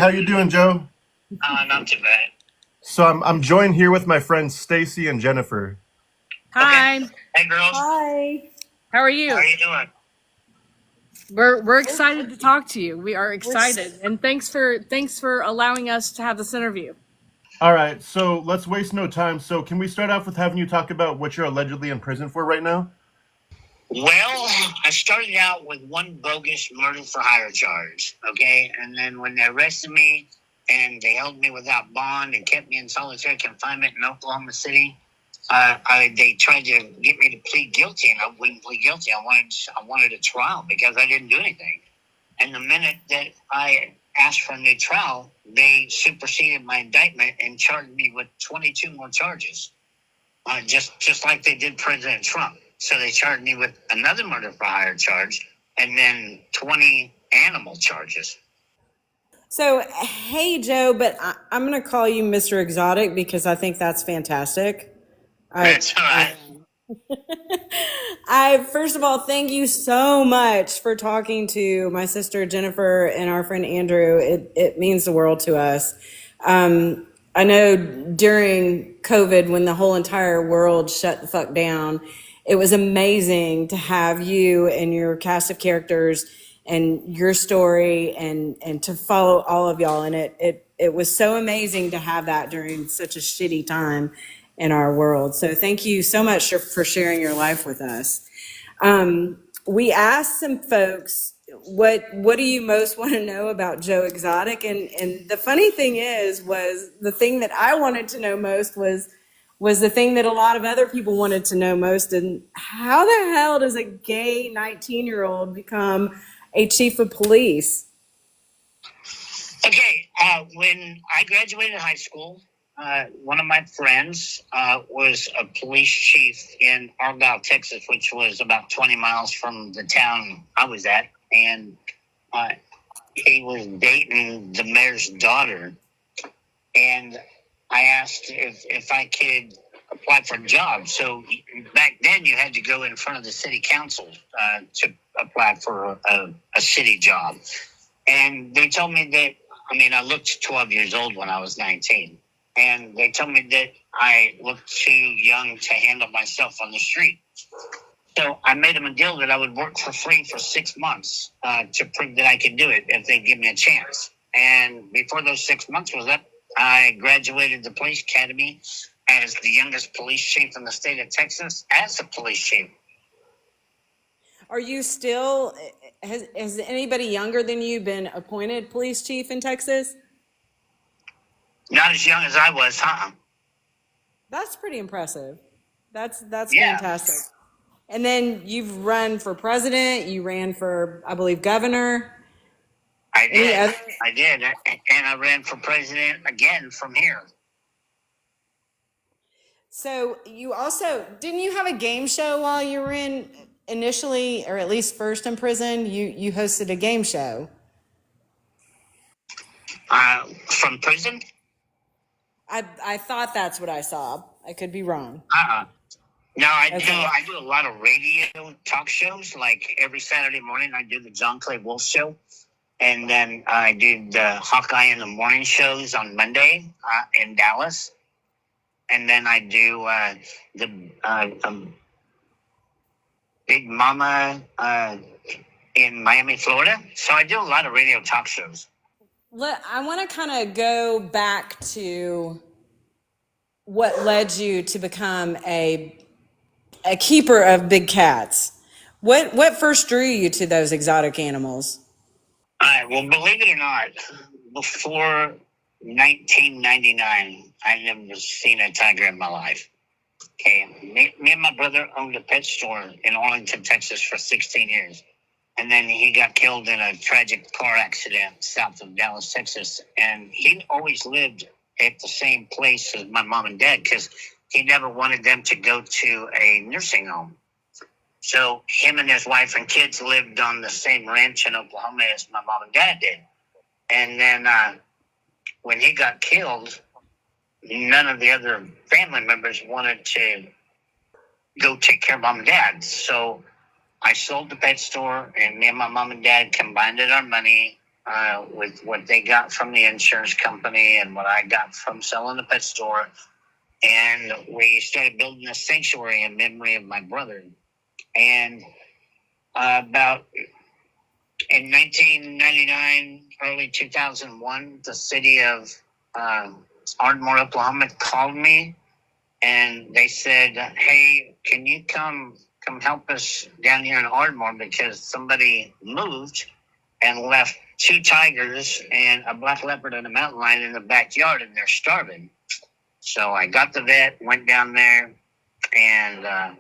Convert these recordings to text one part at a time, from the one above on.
how you doing, Joe? Not too bad. So I'm joined here with my friends Staci and Jennifer. Hi. Okay. Hey, girls. Hi. How are you? How are you doing? We're excited to talk to you. We are excited, and thanks for allowing us to have this interview. All right, so let's waste no time. So can we start off with having you talk about what you're allegedly in prison for right now? Well, I started out with one bogus murder for hire charge, okay? And then when they arrested me and they held me without bond and kept me in solitary confinement in Oklahoma City, they tried to get me to plead guilty, and I wouldn't plead guilty. I wanted a trial because I didn't do anything. And the minute that I asked for a new trial, they superseded my indictment and charged me with 22 more charges, just like they did President Trump. So they charged me with another murder for hire charge and then 20 animal charges. So, hey, Joe, but I'm going to call you Mr. Exotic because I think that's fantastic. That's all right. First of all, thank you so much for talking to my sister Jennifer and our friend Andrew. It means the world to us. I know during COVID, when the whole entire world shut the fuck down, it was amazing to have you and your cast of characters and your story and to follow all of y'all. And it was so amazing to have that during such a shitty time in our world. So thank you so much for sharing your life with us. We asked some folks, what do you most want to know about Joe Exotic? And the funny thing was the thing that I wanted to know most was the thing that a lot of other people wanted to know most. And how the hell does a gay 19-year-old become a chief of police? Okay, when I graduated high school, one of my friends was a police chief in Argyle, Texas, which was about 20 miles from the town I was at. And he was dating the mayor's daughter. And I asked if I could apply for a job. So back then you had to go in front of the city council to apply for a city job. And they told me that, I looked 12 years old when I was 19. And they told me that I looked too young to handle myself on the street. So I made them a deal that I would work for free for 6 months to prove that I could do it if they give me a chance. And before those 6 months was up, I graduated the police academy as the youngest police chief in the state of Texas as a police chief. Are you still, has anybody younger than you been appointed police chief in Texas? Not as young as I was, huh? That's pretty impressive. That's Yeah. Fantastic. And then you've run for president. You ran for, I believe, governor. I did. And I ran for president again from here. So you also, didn't you have a game show while you were in initially, or at least first in prison? You hosted a game show. From prison? I thought that's what I saw. I could be wrong. No, I do a lot of radio talk shows. Like every Saturday morning, I do the John Clay Wolf Show. And then I did the Hawkeye in the Morning shows on Monday in Dallas. And then I do the Big Mama in Miami, Florida. So I do a lot of radio talk shows. I want to kind of go back to what led you to become a keeper of big cats. What first drew you to those exotic animals? All right. Well, believe it or not, before 1999, I never seen a tiger in my life. Okay. Me and my brother owned a pet store in Arlington, Texas for 16 years. And then he got killed in a tragic car accident south of Dallas, Texas. And he always lived at the same place as my mom and dad because he never wanted them to go to a nursing home. So him and his wife and kids lived on the same ranch in Oklahoma as my mom and dad did. And then when he got killed, none of the other family members wanted to go take care of mom and dad. So I sold the pet store, and me and my mom and dad combined our money with what they got from the insurance company and what I got from selling the pet store. And we started building a sanctuary in memory of my brother. And about in 1999, early 2001, the city of Ardmore, Oklahoma called me, and they said, "Hey, can you come help us down here in Ardmore because somebody moved and left 2 tigers and a black leopard and a mountain lion in the backyard, and they're starving." So I got the vet, went down there, and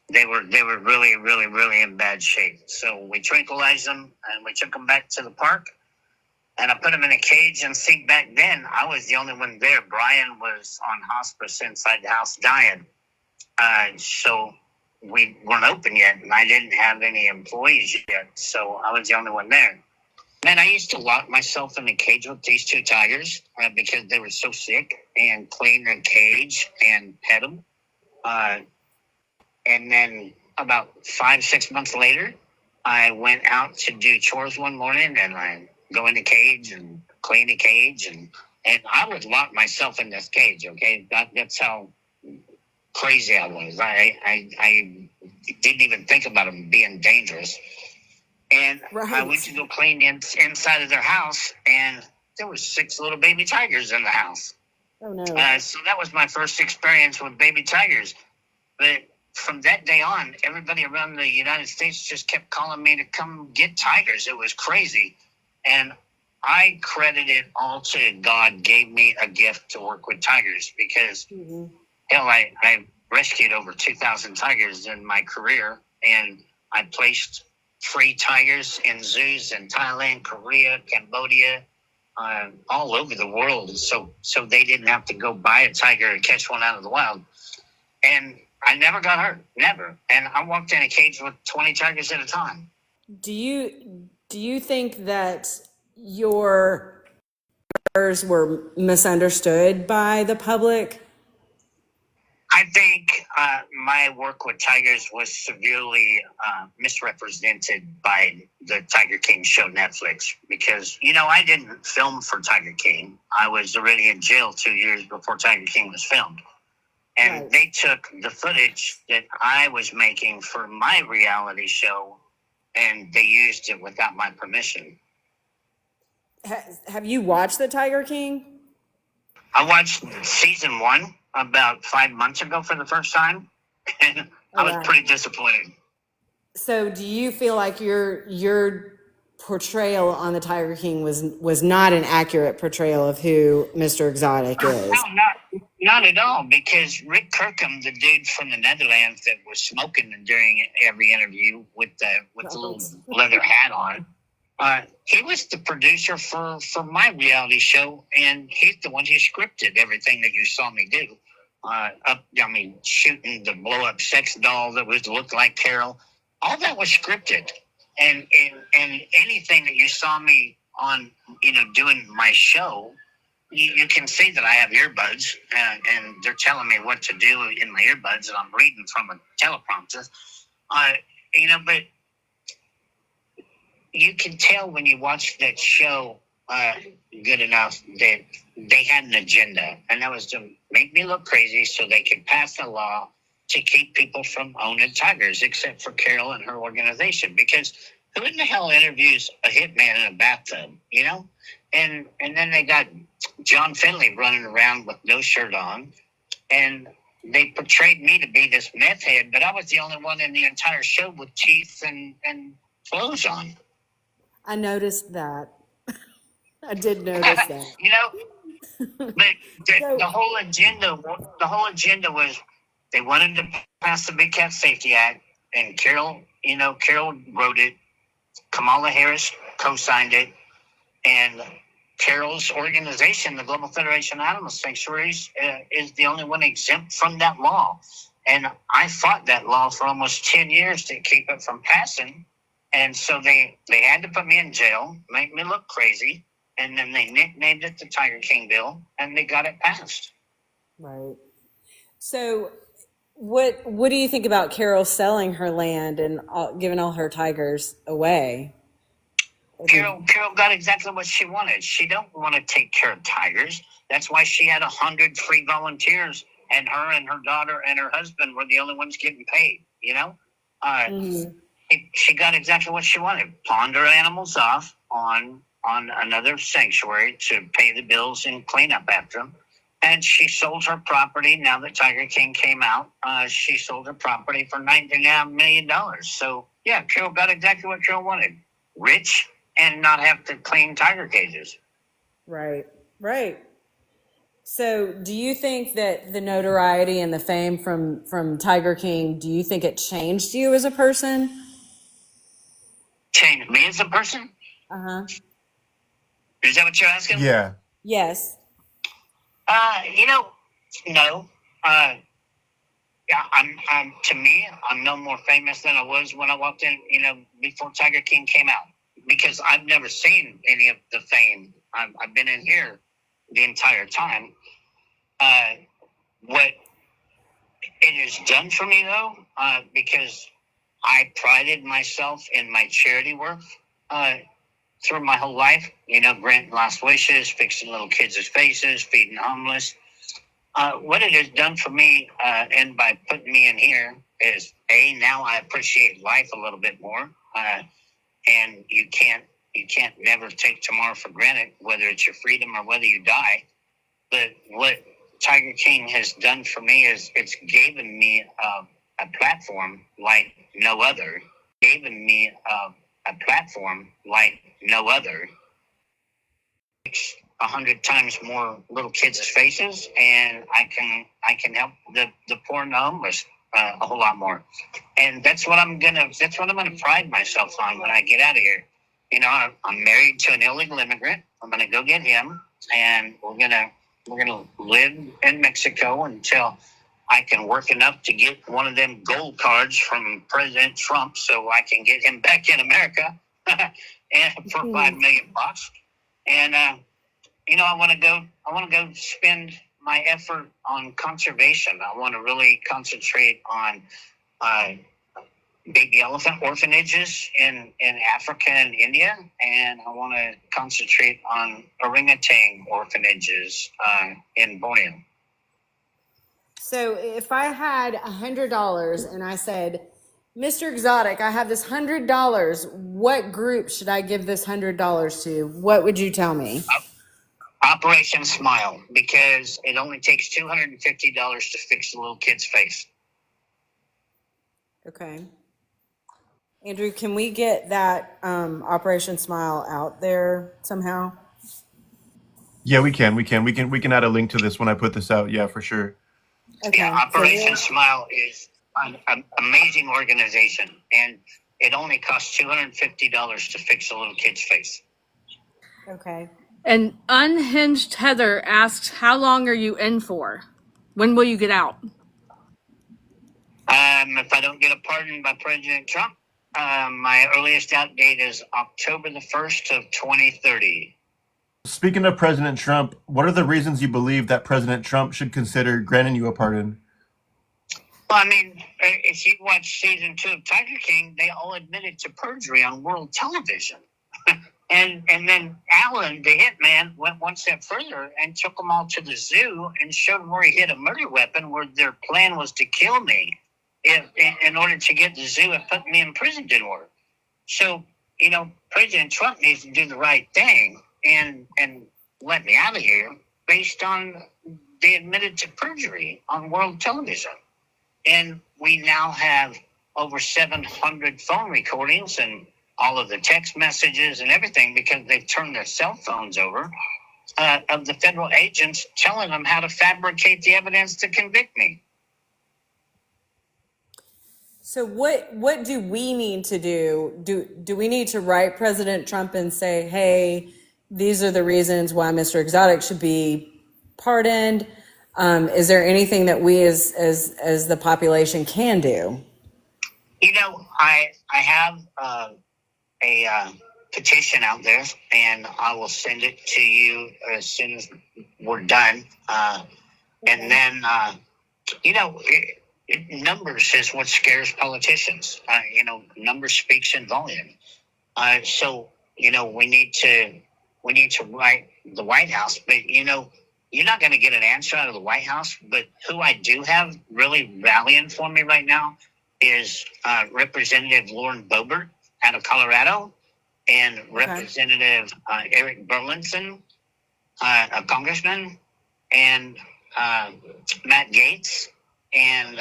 they were really, really, really in bad shape. So we tranquilized them, and we took them back to the park, and I put them in a cage. And see, back then, I was the only one there. Brian was on hospice inside the house dying. So we weren't open yet, and I didn't have any employees yet. So I was the only one there. Man, I used to lock myself in a cage with these 2 tigers because they were so sick, and clean their cage and pet them. And then about 5-6 months later, I went out to do chores one morning, and I go in the cage and clean the cage, and I would lock myself in this cage. Okay, that's how crazy I was. I didn't even think about them being dangerous. And Right. I went to go clean inside of their house, and there were 6 little baby tigers in the house. Oh no. So that was my first experience with baby tigers. But from that day on, everybody around the United States just kept calling me to come get tigers. It was crazy. And I credit it all to God gave me a gift to work with tigers because, hell, I rescued over 2,000 tigers in my career, and I placed free tigers in zoos in Thailand, Korea, Cambodia, all over the world. So they didn't have to go buy a tiger and catch one out of the wild. And I never got hurt, never. And I walked in a cage with 20 tigers at a time. Do you think that your were misunderstood by the public? I think my work with tigers was severely misrepresented by the Tiger King show Netflix because, I didn't film for Tiger King. I was already in jail 2 years before Tiger King was filmed. And Right. they took the footage that I was making for my reality show, and they used it without my permission. Have you watched the Tiger King? I watched season 1 about 5 months ago for the first time, and I was pretty disappointed. So do you feel like your portrayal on the Tiger King was not an accurate portrayal of who Mr. Exotic is? No, not at all, because Rick Kirkham, the dude from the Netherlands that was smoking during every interview with the little leather hat on, he was the producer for my reality show, and he's the one who scripted everything that you saw me do. Shooting the blow-up sex doll that was looked like Carole. All that was scripted. And anything that you saw me on, doing my show, you can see that I have earbuds, and they're telling me what to do in my earbuds, and I'm reading from a teleprompter. But you can tell when you watch that show good enough that they had an agenda, and that was to make me look crazy so they could pass a law to keep people from owning tigers, except for Carole and her organization. Because who in the hell interviews a hitman in a bathtub, And then they got John Finley running around with no shirt on, and they portrayed me to be this meth head, but I was the only one in the entire show with teeth and clothes on. I noticed that. I did notice that. But the whole agenda was they wanted to pass the Big Cat Safety Act, and Carole wrote it. Kamala Harris co-signed it, and Carole's organization, the Global Federation of Animal Sanctuaries, is the only one exempt from that law. And I fought that law for almost 10 years to keep it from passing. And so they had to put me in jail, make me look crazy, and then they nicknamed it the Tiger King bill, and they got it passed. Right. So what do you think about Carole selling her land and giving all her tigers away? Carole got exactly what she wanted. She don't want to take care of tigers. That's why she had 100 free volunteers, and her daughter and her husband were the only ones getting paid. She got exactly what she wanted. Pawned her animals off on another sanctuary to pay the bills and clean up after them. And she sold her property. Now that Tiger King came out, she sold her property for $99 million. So, yeah, Carole got exactly what Carole wanted. Rich and not have to clean tiger cages. Right. So do you think that the notoriety and the fame from Tiger King, do you think it changed you as a person? Changed me as a person? Uh-huh. Is that what you're asking? Yeah. Yes. No. To me, I'm no more famous than I was when I walked in, before Tiger King came out, because I've never seen any of the fame. I've been in here the entire time. What it has done for me, though, because I prided myself in my charity work through my whole life, granting last wishes, fixing little kids' faces, feeding homeless. What it has done for me, and by putting me in here, is now I appreciate life a little bit more. And you can't never take tomorrow for granted, whether it's your freedom or whether you die. But what Tiger King has done for me is it's given me a platform like no other. Given me a platform like no other. 100 times more little kids' faces, and I can help the poor and the homeless a whole lot more. And that's what I'm gonna pride myself on when I get out of here. I'm married to an illegal immigrant. I'm gonna go get him, and we're gonna live in Mexico until I can work enough to get one of them gold cards from President Trump, so I can get him back in America and for $5 million. And I want to go spend my effort on conservation. I want to really concentrate on baby elephant orphanages in Africa and India, and I want to concentrate on orangutan orphanages in Borneo. So if I had $100 and I said, Mr. Exotic, I have this $100, what group should I give this $100 to? What would you tell me? Operation Smile, because it only takes $250 to fix a little kid's face. Okay. Andrew, can we get that Operation Smile out there somehow? Yeah, we can add a link to this when I put this out. Yeah, for sure. Okay. Yeah, Operation Smile is an amazing organization, and it only costs $250 to fix a little kid's face. Okay. And Unhinged Heather asks, how long are you in for? When will you get out? If I don't get a pardon by President Trump, my earliest out date is October the 1st of 2030. Speaking of President Trump, what are the reasons you believe that President Trump should consider granting you a pardon? Well, if you watch season 2 of Tiger King, they all admitted to perjury on world television. And then Alan, the hitman, went one step further and took them all to the zoo and showed them where he hid a murder weapon, where their plan was to kill me in order to get the zoo and put me in prison didn't work. So, President Trump needs to do the right thing and let me out of here based on they admitted to perjury on world television. And we now have over 700 phone recordings and all of the text messages and everything, because they've turned their cell phones over, of the federal agents telling them how to fabricate the evidence to convict me. So what do we need to do? Do we need to write President Trump and say, hey, these are the reasons why Mr. Exotic should be pardoned? Is there anything that we as the population can do? I have a petition out there, and I will send it to you as soon as we're done. And then, numbers is what scares politicians. Numbers speaks in volume. So we need to write the White House, but you're not going to get an answer out of the White House. But who I do have really rallying for me right now is Representative Lauren Boebert out of Colorado, and Representative Eric Burlington, a congressman, and Matt Gaetz. And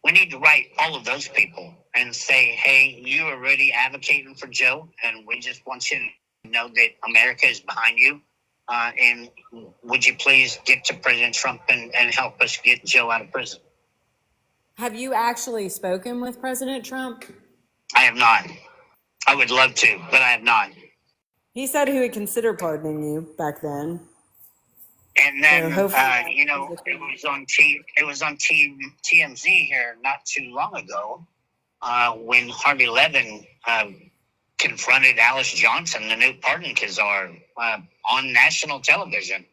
we need to write all of those people and say, hey, you are really advocating for Joe, and we just want you to know that America is behind you. And would you please get to President Trump and help us get Joe out of prison? Have you actually spoken with President Trump? I have not. I would love to, but I have not. He said he would consider pardoning you back then. And then, So it was on TMZ here not too long ago when Harvey Levin confronted Alice Johnson, the new pardon czar, on national television.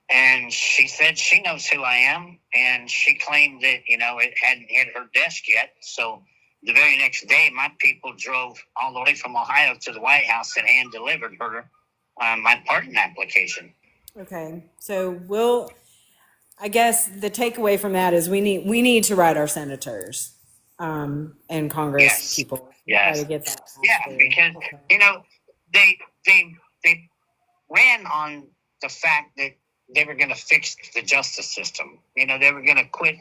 And she said she knows who I am, and she claimed that, it hadn't hit her desk yet. So the very next day, my people drove all the way from Ohio to the White House and hand-delivered her my pardon application. Okay, so I guess the takeaway from that is we need to write our senators and Congress people. Yes. Try to get that passed through. Because they ran on the fact that they were going to fix the justice system. They were going to quit,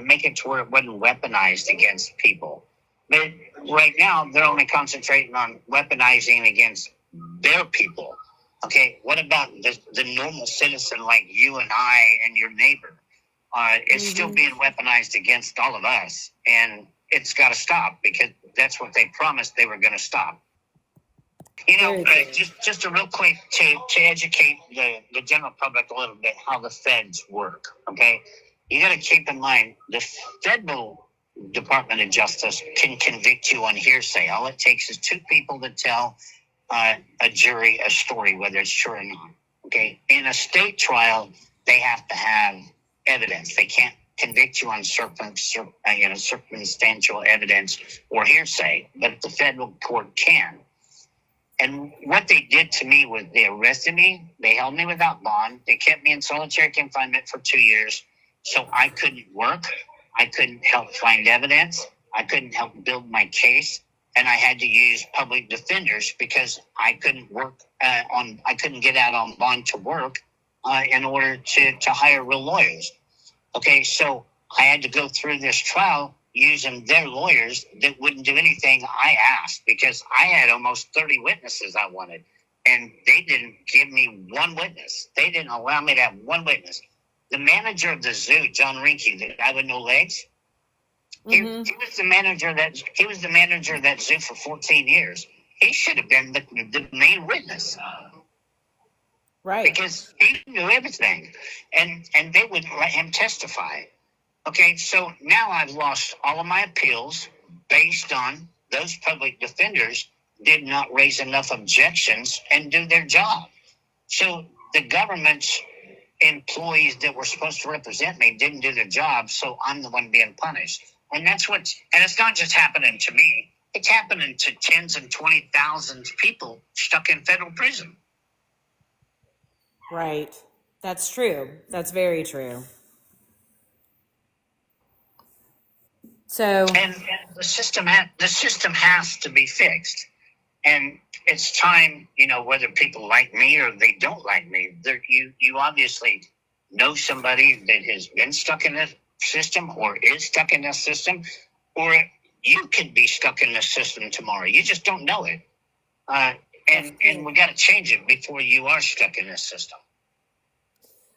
make it to where it wasn't weaponized against people. But right now, they're only concentrating on weaponizing against their people. Okay, what about the normal citizen like you and I and your neighbor? It's still being weaponized against all of us, and it's got to stop because that's what they promised they were going to stop. Just a real quick to educate the general public a little bit how the feds work. Okay, you got to keep in mind the federal Department of Justice can convict you on hearsay. All it takes is two people to tell a jury a story, whether it's true or not. Okay, in a state trial, they have to have evidence. They can't convict you on circumstantial evidence or hearsay, but the federal court can. And what they did to me was they arrested me, they held me without bond, they kept me in solitary confinement for 2 years, so I couldn't work, I couldn't help find evidence, I couldn't help build my case, and I had to use public defenders because I couldn't work I couldn't get out on bond to work in order to hire real lawyers. Okay, so I had to go through this trial using their lawyers that wouldn't do anything I asked because I had almost 30 witnesses I wanted, and they didn't give me one witness. They didn't allow me to have one witness. The manager of the zoo, John Rinke, the guy with no legs, he was the manager of that zoo for 14 years. He should have been the main witness. Right. Because he knew everything. And they wouldn't let him testify. Okay, so now I've lost all of my appeals based on those public defenders did not raise enough objections and do their job. So the government's employees that were supposed to represent me didn't do their job, so I'm the one being punished. And it's not just happening to me. It's happening to tens and 20,000 people stuck in federal prison. Right. That's true. That's very true. So, and the system has to be fixed, and it's time. Whether people like me or they don't like me, you obviously know somebody that has been stuck in this system or is stuck in this system, or you could be stuck in this system tomorrow. You just don't know it, and we got to change it before you are stuck in this system.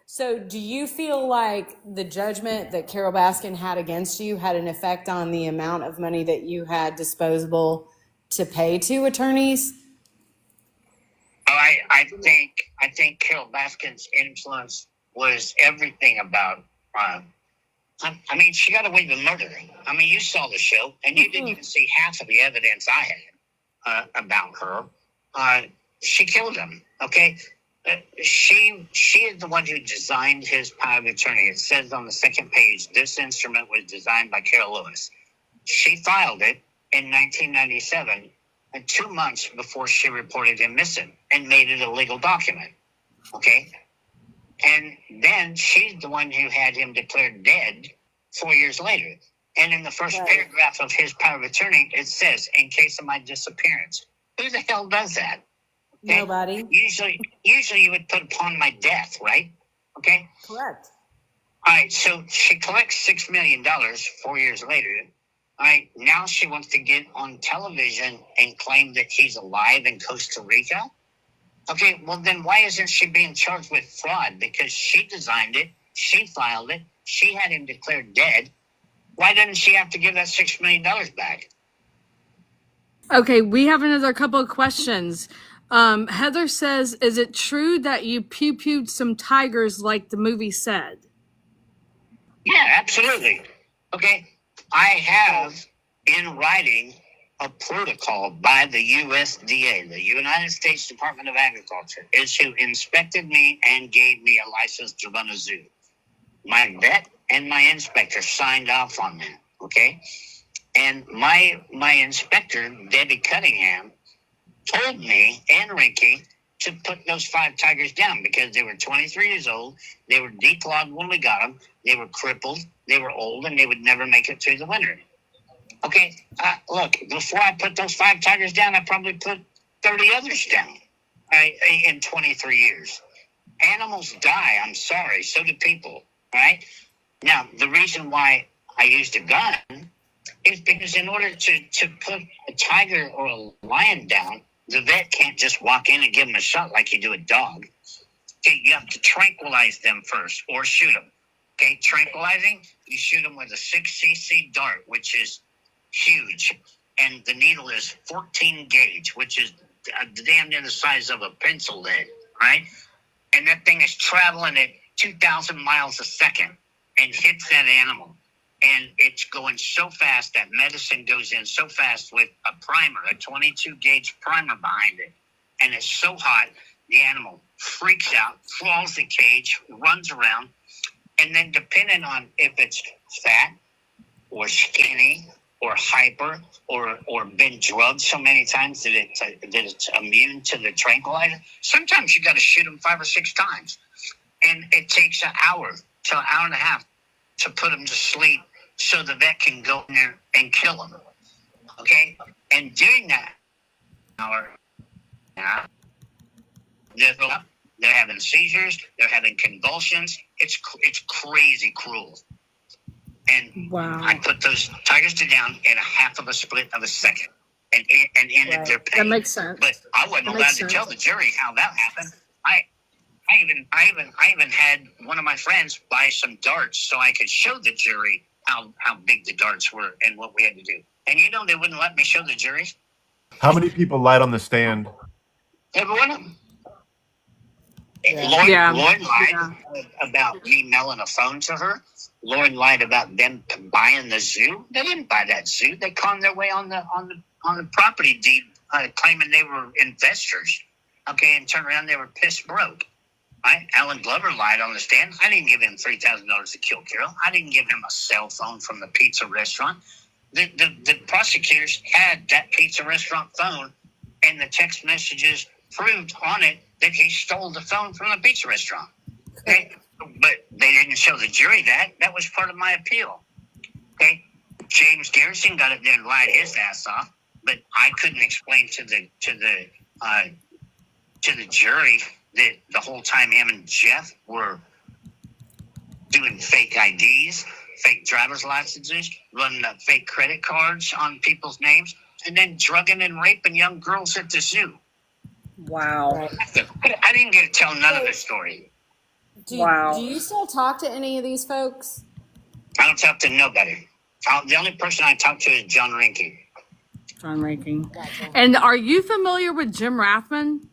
So do you feel like the judgment that Carole Baskin had against you had an effect on the amount of money that you had disposable to pay to attorneys? I think Carole Baskin's influence was everything about. She got away with murder. You saw the show, and you didn't even see half of the evidence I had about her. She killed him. Okay. She is the one who designed his power of attorney. It says on the second page, this instrument was designed by Carol Lewis. She filed it in 1997, 2 months before she reported him missing and made it a legal document. Okay? And then she's the one who had him declared dead 4 years later. And in the first paragraph of his power of attorney, it says, in case of my disappearance. Who the hell does that? Okay? Nobody. Usually you would put upon my death, right? Okay? Correct. All right, so she collects $6 million 4 years later. All right, now she wants to get on television and claim that he's alive in Costa Rica. Okay, well then why isn't she being charged with fraud? Because she designed it, she filed it, she had him declared dead. Why doesn't she have to give that $6 million back? Okay, we have another couple of questions. Heather says, is it true that you pew-pewed some tigers like the movie said? Yeah, absolutely. Okay, I have in writing a protocol by the USDA, the United States Department of Agriculture, is who inspected me and gave me a license to run a zoo. My vet and my inspector signed off on that, okay? And my inspector, Debbie Cunningham, told me and Rinky to put those 5 tigers down because they were 23 years old. They were declawed when we got them. They were crippled. They were old, and they would never make it through the winter. Okay, look, before I put those 5 tigers down, I probably put 30 others down in 23 years. Animals die, I'm sorry, so do people, right? Now, the reason why I used a gun is because in order to put a tiger or a lion down, the vet can't just walk in and give them a shot like you do a dog. Okay, you have to tranquilize them first or shoot them. Okay, tranquilizing, you shoot them with a 6cc dart, which is huge. And the needle is 14 gauge, which is damn near the size of a pencil lead, right? And that thing is traveling at 2,000 miles a second and hits that animal. And it's going so fast, that medicine goes in so fast with a primer, a 22 gauge primer behind it. And it's so hot, the animal freaks out, falls the cage, runs around. And then depending on if it's fat or skinny or hyper or been drugged so many times that it's immune to the tranquilizer, sometimes you got to shoot them 5 or 6 times. And it takes an hour to an hour and a half to put them to sleep so the vet can go in there and kill them. Okay? And during that hour, they're having seizures, they're having convulsions. It's crazy cruel. And Wow. I put those tigers down in a half of a split of a second and ended their pain. That makes sense. But I wasn't That allowed makes to sense. tell the jury how that happened. I even had one of my friends buy some darts so I could show the jury how big the darts were and what we had to do. And they wouldn't let me show the jury. How many people lied on the stand? Every one of them. Yeah. Lauren lied about me mailing a phone to her. Lauren lied about them buying the zoo. They didn't buy that zoo. They conned their way on the property deed, claiming they were investors. Okay, and turned around, they were pissed broke. Right? Alan Glover lied on the stand. I didn't give him $3,000 to kill Carole. I didn't give him a cell phone from the pizza restaurant. The prosecutors had that pizza restaurant phone, and the text messages proved on it that he stole the phone from the pizza restaurant. Okay? But they didn't show the jury that. That was part of my appeal. Okay? James Garrison got up there and lied his ass off, but I couldn't explain to the jury that the whole time him and Jeff were doing fake IDs, fake driver's licenses, running up fake credit cards on people's names, and then drugging and raping young girls at the zoo. Wow. I didn't get to tell none of the story. Do Wow. you still talk to any of these folks? I don't talk to nobody. The only person I talk to is John Rinke. John Ranking. Gotcha. And are you familiar with Jim Rathman?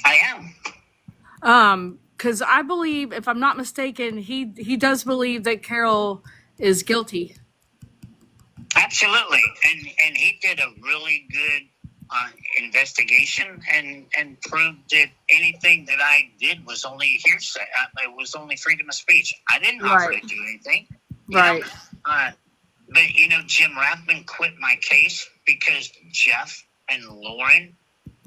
I am. Because I believe, if I'm not mistaken, he does believe that Carole is guilty. Absolutely. And he did a really good investigation and proved that anything that I did was only hearsay. It was only freedom of speech. I didn't offer Right. to do anything. Right. But Jim Rathman quit my case because Jeff and Lauren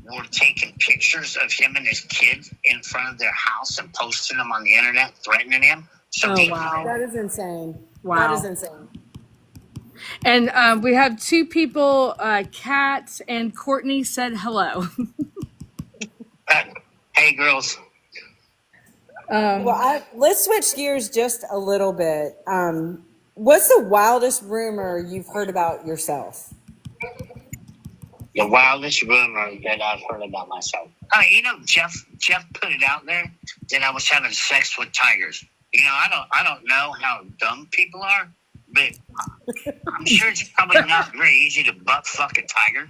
were taking pictures of him and his kid in front of their house and posting them on the internet, threatening him. So Oh, wow. That is insane. Wow. That is insane. And we have two people, Kat and Courtney said hello. Hey, girls. Well, let's switch gears just a little bit. What's the wildest rumor you've heard about yourself? The wildest rumor that I've heard about myself. Jeff put it out there that I was having sex with tigers. I don't know how dumb people are, but I'm sure it's probably not very easy to butt fuck a tiger.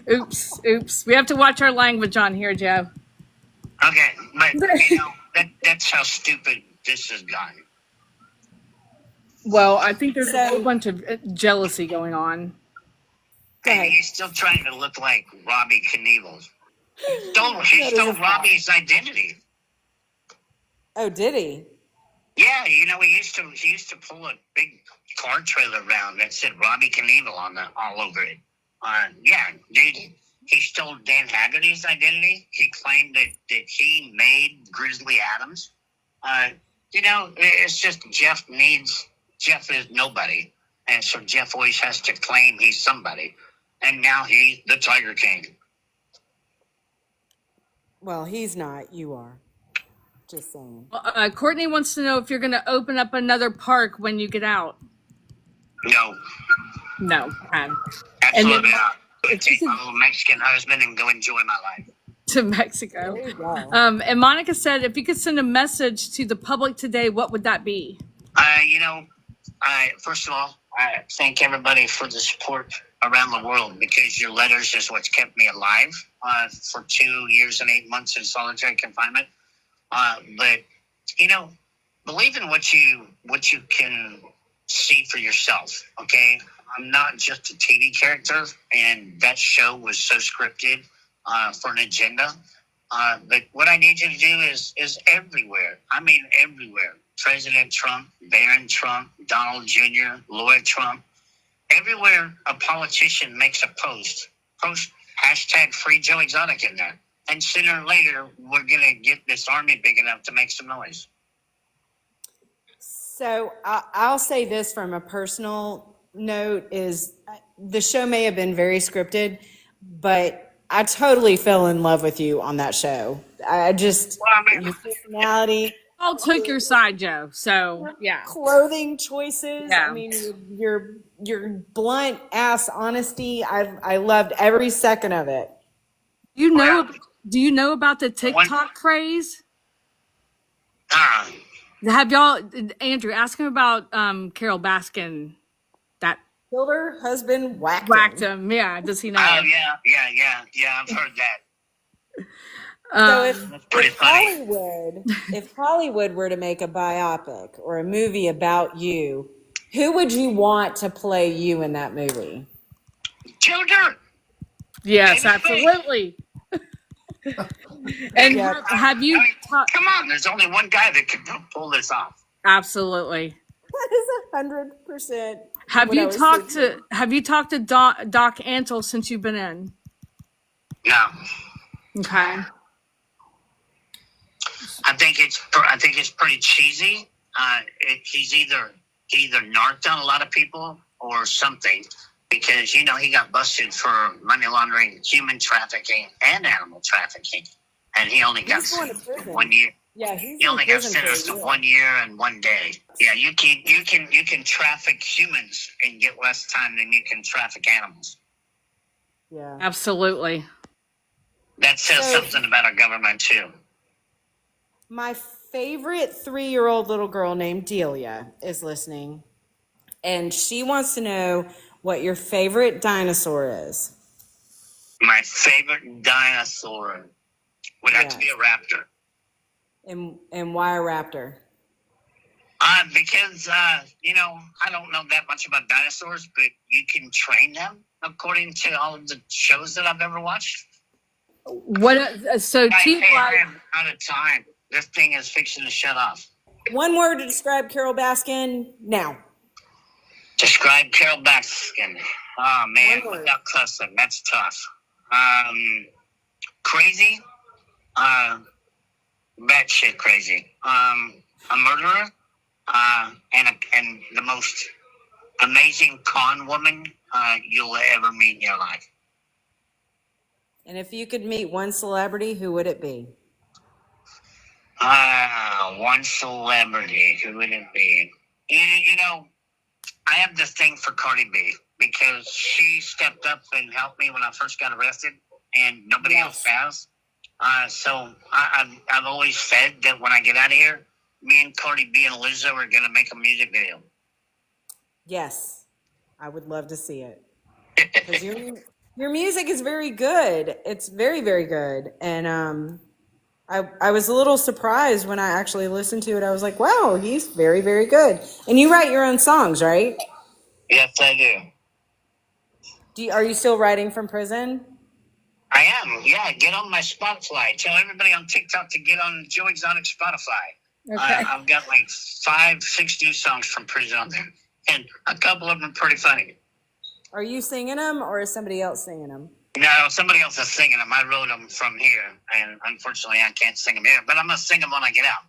Oops. We have to watch our language on here, Joe. Okay, but that's how stupid this has gotten. Well, I think there's a whole bunch of jealousy going on. And he's still trying to look like Robbie Knievel. He stole Robbie's identity. Oh, did he? Yeah, he used to pull a big car trailer around that said Robbie Knievel all over it. Yeah, dude, he stole Dan Haggerty's identity. He claimed that he made Grizzly Adams. It's just Jeff is nobody. And so Jeff always has to claim he's somebody. And now he's the Tiger King. Well, he's not. You are. Just saying. Courtney wants to know if you're going to open up another park when you get out. No. Absolutely not. I'm going to take my little Mexican husband and go enjoy my life. To Mexico. There you go. And Monica said, if you could send a message to the public today, what would that be? First of all, I thank everybody for the support around the world, because your letters is what's kept me alive for 2 years and 8 months in solitary confinement. But believe in what you can see for yourself. Okay, I'm not just a TV character, and that show was so scripted for an agenda. But what I need you to do is everywhere. I mean, everywhere. President Trump, Barron Trump, Donald Jr., Lloyd Trump. Everywhere a politician makes a post hashtag free Joe Exotic in there. And sooner or later, we're going to get this army big enough to make some noise. So I'll say this from a personal note is the show may have been very scripted, but I totally fell in love with you on that show. Your personality. All took your side, Joe. So, yeah. Clothing choices. Yeah. I mean, your blunt ass honesty. I loved every second of it. Do you know about the TikTok craze? Have y'all, Andrew, ask him about Carole Baskin. That Killed her husband, whacked him. Yeah, does he know? Oh, yeah. I've heard that. So if Hollywood were to make a biopic or a movie about you, who would you want to play you in that movie? Children. Yes, absolutely. And have you? Come on, there's only one guy that can pull this off. Absolutely. That is 100%. Have you talked to Doc Antle since you've been in? No. Okay. I think it's pretty cheesy. He's either narked on a lot of people or something, because he got busted for money laundering, human trafficking, and animal trafficking, and he only got 1 year. Yeah, he only got sentenced to 1 year and 1 day. Yeah, you can traffic humans and get less time than you can traffic animals. Yeah, absolutely. That says something about our government too. My favorite 3-year-old little girl named Delia is listening, and she wants to know what your favorite dinosaur is. My favorite dinosaur would have to be a raptor. And why a raptor? Because I don't know that much about dinosaurs, but you can train them according to all of the shows that I've ever watched. So I'm out of time. This thing is fixing to shut off. One word to describe Carole Baskin now. Describe Carole Baskin. Oh man, One word. without cussing, that's tough. Crazy. Batshit crazy. A murderer. And the most amazing con woman you'll ever meet in your life. And if you could meet one celebrity, who would it be? One celebrity. Who would it be? You know, I have this thing for Cardi B because she stepped up and helped me when I first got arrested, and nobody else has. So I've always said that when I get out of here, me and Cardi B and Lizzo are going to make a music video. Yes, I would love to see it. Because your music is very good. It's very, very good. And I was a little surprised when I actually listened to it. I was like, wow, he's very, very good. And you write your own songs, right? Yes, I do. Are you still writing from prison? I am. Yeah, get on my Spotify. Tell everybody on TikTok to get on Joe Exotic Spotify. Okay. I've got like 5-6 new songs from prison on there, and a couple of them are pretty funny. Are you singing them, or is somebody else singing them? No, somebody else is singing them. I wrote them from here, and unfortunately I can't sing them here, but I'm going to sing them when I get out.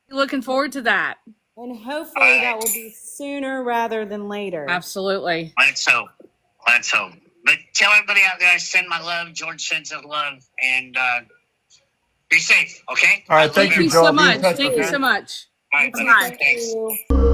Looking forward to that. And hopefully that will be sooner rather than later. Absolutely. Let's hope. Let's hope. But tell everybody out there I send my love. George sends his love. And be safe, okay? All right, thank Thank you, you Joel. so Be in much. touch, Thank you okay? so much. All right, Bye. thanks. Thank you.